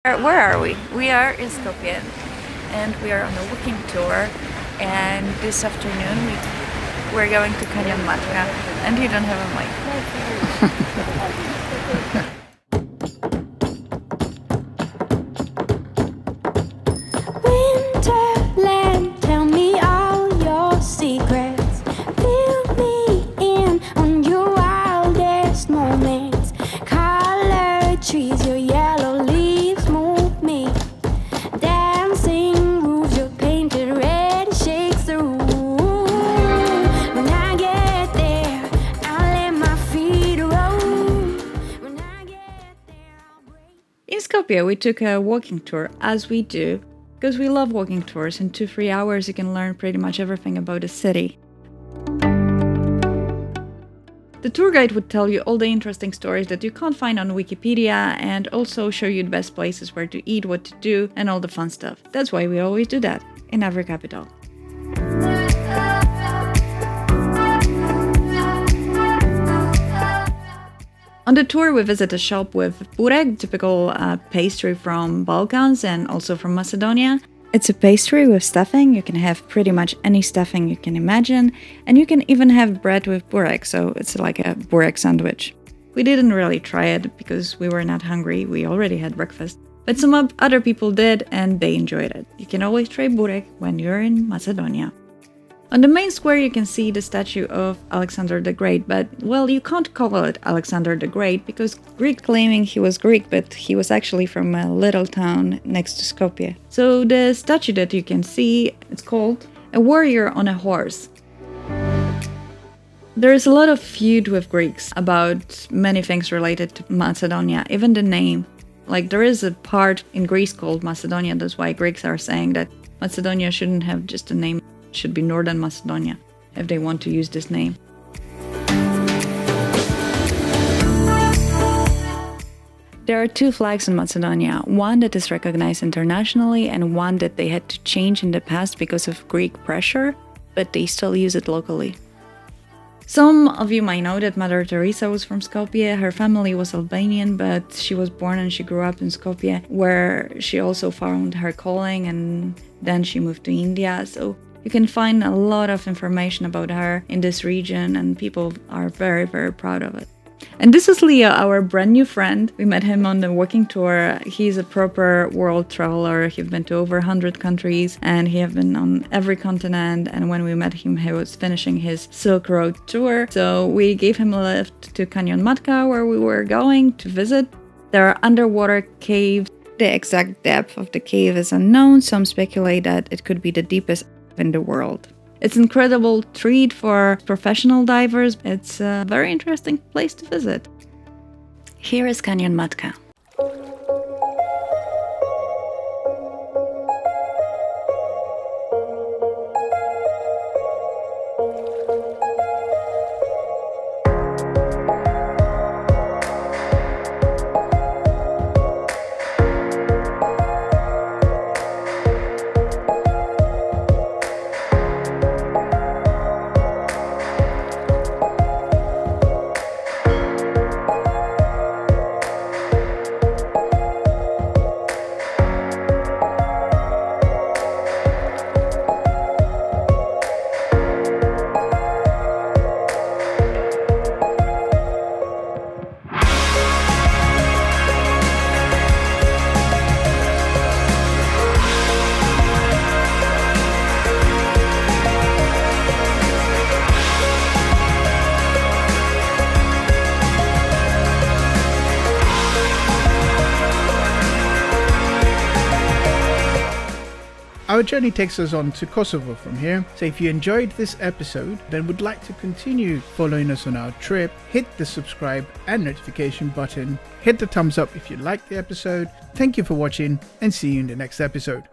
Where are we? We are in Skopje and we are on a walking tour, and this afternoon we're going to Canyon Matka, and you don't have a mic. Winterland, tell me all your secrets. Fill me in on your wildest moments. Colored trees, your yellow leaves move me. Dancing roofs, your painted red shakes the room. When I get there, I'll let my feet roam. When I get there, I'll break. In Skopje we took a walking tour, as we do, because we love walking tours. In 2-3 hours you can learn pretty much everything about a city. The tour guide would tell you all the interesting stories that you can't find on Wikipedia, and also show you the best places where to eat, what to do, and all the fun stuff. That's why we always do that in every capital. On the tour we visit a shop with burek, typical pastry from Balkans and also from Macedonia. It's a pastry with stuffing. You can have pretty much any stuffing you can imagine, and you can even have bread with burek, so it's like a burek sandwich. We didn't really try it because we were not hungry, we already had breakfast, but some other people did and they enjoyed it. You can always try burek when you're in Macedonia. On the main square you can see the statue of Alexander the Great, but well, you can't call it Alexander the Great because Greek claiming he was Greek, but he was actually from a little town next to Skopje. So the statue that you can see, it's called a warrior on a horse. There is a lot of feud with Greeks about many things related to Macedonia, even the name. Like there is a part in Greece called Macedonia, that's why Greeks are saying that Macedonia shouldn't have just a name. Should be Northern Macedonia if they want to use this name. There are 2 flags in Macedonia, one that is recognized internationally and one that they had to change in the past because of Greek pressure, but they still use it locally. Some of you might know that Mother Teresa was from Skopje. Her family was Albanian, but she was born and she grew up in Skopje, where she also found her calling, and then she moved to India. So you can find a lot of information about her in this region, and people are very, very proud of it. And this is Leo, our brand new friend. We met him on the walking tour. He's a proper world traveler. He's been to over 100 countries and he has been on every continent. And when we met him, he was finishing his Silk Road tour. So we gave him a lift to Canyon Matka, where we were going to visit. There are underwater caves. The exact depth of the cave is unknown. Some speculate that it could be the deepest in the world. It's an incredible treat for professional divers. It's a very interesting place to visit. Here is Canyon Matka. Our journey takes us on to Kosovo from here, so if you enjoyed this episode and would like to continue following us on our trip, hit the subscribe and notification button, hit the thumbs up if you liked the episode. Thank you for watching and see you in the next episode.